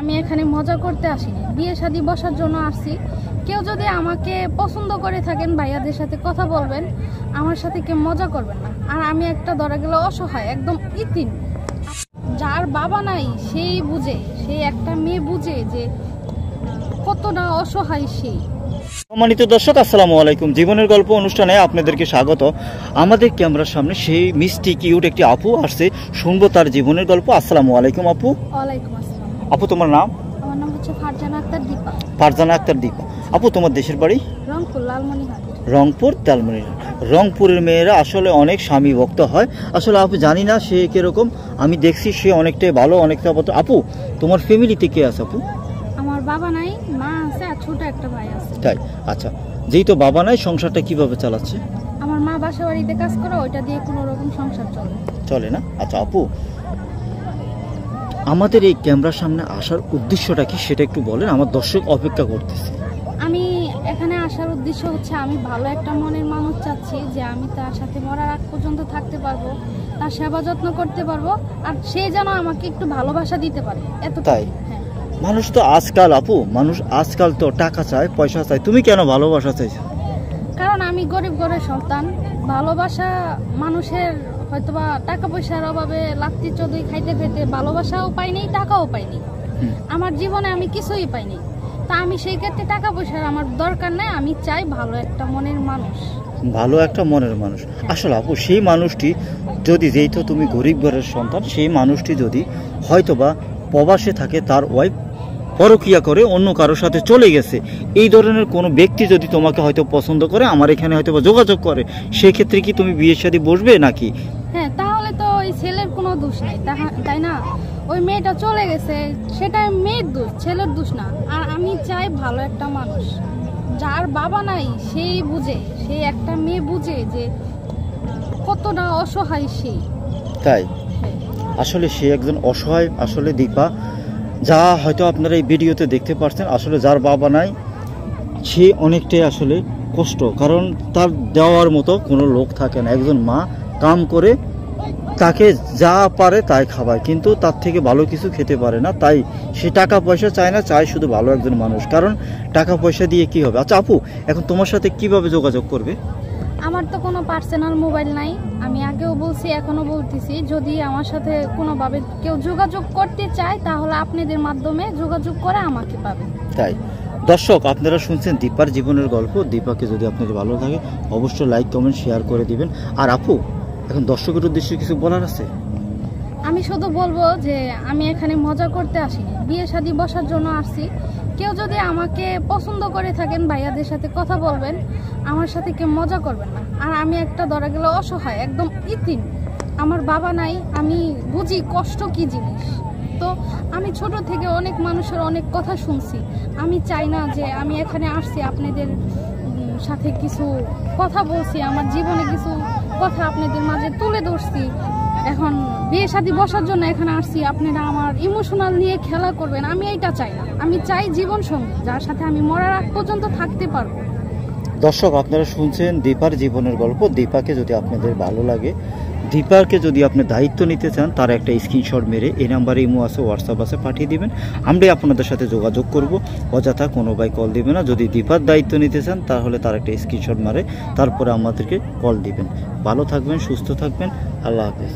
আমি এখানে মজা করতে আসিনি, বিয়ে শাদী বসার জন্য আসছি। কেউ যদি আমাকে পছন্দ করে থাকেন ভাইয়াদের সাথে কথা বলবেন, আমার সাথে কেউ মজা করবেন না। আর আমি একটা ধরা গেলে অসহায়, একদম ইতিম, যার বাবা নাই সেই বুঝে, সেই একটা মেয়ে বুঝে যে কতটা অসহায় সেই। সম্মানিত দর্শক, আসসালামু আলাইকুম। জীবনের গল্প অনুষ্ঠানে আপনাদেরকে স্বাগত। আমাদের ক্যামেরার সামনে সেই মিষ্টি কিউট একটি আপু আসছে, শুনবো তার জীবনের গল্প। আসসালামু আলাইকুম আপু। ওয়ালাইকুম আসসালাম। আপু তোমার নাম? আমার নাম হচ্ছে ফারজানা আক্তার দীপা। ফারজানা আক্তার দীপা। আপু তোমার দেশের বাড়ি? রংপুর লালমনিরহাট। রংপুর লালমনিরহাট। রংপুরের মেয়েরা আসলে অনেক স্বামী ভক্ত হয়। আসলে আপু জানি না সে কিরকম, আমি দেখছি সে অনেকটাই ভালো, অনেকটা ভালো। আপু তোমার ফ্যামিলিতে কে আছে আপু? আমার বাবা নাই, মা আছে আর ছোট একটা ভাই আছে। তাই, আচ্ছা। যেহেতু বাবা নাই, সংসারটা কিভাবে চালাচ্ছে? আমার মা বাসা বাড়িতে কাজ করে, ওইটা দিয়ে কোনো রকম সংসার চলে না। আচ্ছা আপু, আমাদের এই ক্যামেরার সামনে আসার উদ্দেশ্যটা কি সেটা একটু বলেন, আমার দর্শক অপেক্ষা করতেছে। আমি এখানে আসার উদ্দেশ্য হচ্ছে আমি ভালো একটা মনের মানুষ চাচ্ছি, যে আমি তার সাথে মরার আগ পর্যন্ত থাকতে পারবো, তার সেবা যত্ন করতে পারবো, আর সে যেন আমাকে একটু ভালোবাসা দিতে পারে, এতটাই। মানুষ তো আজকাল আপু, মানুষ আজকাল তো টাকা চায়, পয়সা চায়, তুমি কেন ভালোবাসা চাইছো? কারণ আমি গরিব ঘরের সন্তান। ভালোবাসা মানুষের হয়তোবা টাকা পয়সার অভাবে লাত্তি চোদই খাইতে খাইতে ভালোবাসাও পাইনি, টাকাও পাইনি। আমার জীবনে আমি কিছুই পাইনি। তা আমি সেই ক্ষেত্রে টাকা পয়সার আমার দরকার নেই, আমি চাই ভালো একটা মনের মানুষ। ভালো একটা মনের মানুষ। আসলে আপু, সেই মানুষটি যদি, যেহেতু তুমি গরিব ঘরের সন্তান, সেই মানুষটি যদি হয়তোবা প্রবাসে থাকে, তার ওয়াইফ পরকিয়া করে অন্য কারোর সাথে চলে গেছে, এই ধরনের কোনো ব্যক্তি যদি তোমাকে হয়তো পছন্দ করে, আমার এখানে হয়তো যোগাযোগ করে, সেই ক্ষেত্রে কি তুমি বিয়ের সাথে বসবে নাকি? হ্যাঁ, তাহলে তো ওই ছেলের কোনো দোষ নাই, তাই না? ওই মেয়েটা চলে গেছে, সেটা মেয়ের দোষ, ছেলের দোষ না। আর আমি চাই ভালো একটা মানুষ, যার বাবা নাই সেই বুঝে, সেই একটা মেয়ে বুঝে যে কতটা অসহায় সেই। তাই আসলে সে একজন অসহায়। আসলে দীপা, যা হয়তো আপনারা এই ভিডিওতে দেখতে পাচ্ছেন, আসলে যার বাবা নাই সে অনেকটাই আসলে কষ্ট, কারণ তার দেওয়ার মতো কোনো লোক থাকে না। একজন মা কাম করে তাকে যা পারে তাই খাওয়ায়, কিন্তু তার থেকে ভালো কিছু খেতে পারে না। তাই সে টাকা পয়সা চায় না, চায় শুধু ভালো একজন মানুষ। কারণ টাকা পয়সা দিয়ে কি হবে? আচ্ছা আপু, এখন তোমার সাথে কিভাবে যোগাযোগ করবে? আমার তো কোনো পার্সোনাল মোবাইল নাই, আমি আগেও বলছি এখনো বলতেছি, যদি আমার সাথে কোনোভাবে কেউ যোগাযোগ করতে চায় তাহলে আপনাদের মাধ্যমে যোগাযোগ করে আমাকে পাবে। তাই দর্শক, আপনারা শুনছেন দীপার জীবনের গল্প। দীপাকে যদি আপনাদের ভালো লাগে, অবশ্যই লাইক কমেন্ট শেয়ার করে দিবেন। আর আপু, এখন দর্শকের উদ্দেশ্যে কিছু বলার আছে? আমি শুধু বলবো যে আমি এখানে মজা করতে আসিনি, বিয়ে শাদী বসার জন্য আসছি। কেউ যদি আমাকে পছন্দ করে থাকেন ভাইয়াদের সাথে কথা বলবেন, আমার সাথে কেউ মজা করবেন না। আর আমি একটা ধরা গেলে অসহায়, একদম ইতিম, আমার বাবা নাই, আমি বুঝি কষ্ট কি জিনিস। তো আমি ছোট থেকে অনেক মানুষের অনেক কথা শুনছি। আমি চাই না যে আমি এখানে আসছি আপনাদের সাথে কিছু কথা বলছি, আমার জীবনে কিছু কথা আপনাদের মাঝে তুলে ধরছি। এখন বিয়ে শাদী বসার জন্য এখানে আসছি, আপনারা আমার ইমোশনাল নিয়ে খেলা করবেন, আমি এইটা চাই না। আমি চাই জীবন সঙ্গী, যার সাথে আমি মরার আগ পর্যন্ত থাকতে পারবো। দর্শক, আপনারা শুনছেন দীপার জীবনের গল্প। দীপাকে যদি আপনাদের ভালো লাগে, দীপাকে যদি আপনি দায়িত্ব নিতে চান, তার একটা স্ক্রিনশট মেরে এই নাম্বারে ইমো আছে, হোয়াটসঅ্যাপ আছে, পাঠিয়ে দিবেন। আমরাই আপনাদের সাথে যোগাযোগ করব, অযথা কোনো ভাই কল দিবে না। যদি দীপার দায়িত্ব নিতে চান, তাহলে তার একটা স্ক্রিনশট মারে তারপরে আমাদেরকে কল দিবেন। ভালো থাকবেন, সুস্থ থাকবেন, আল্লাহ হাফেজ।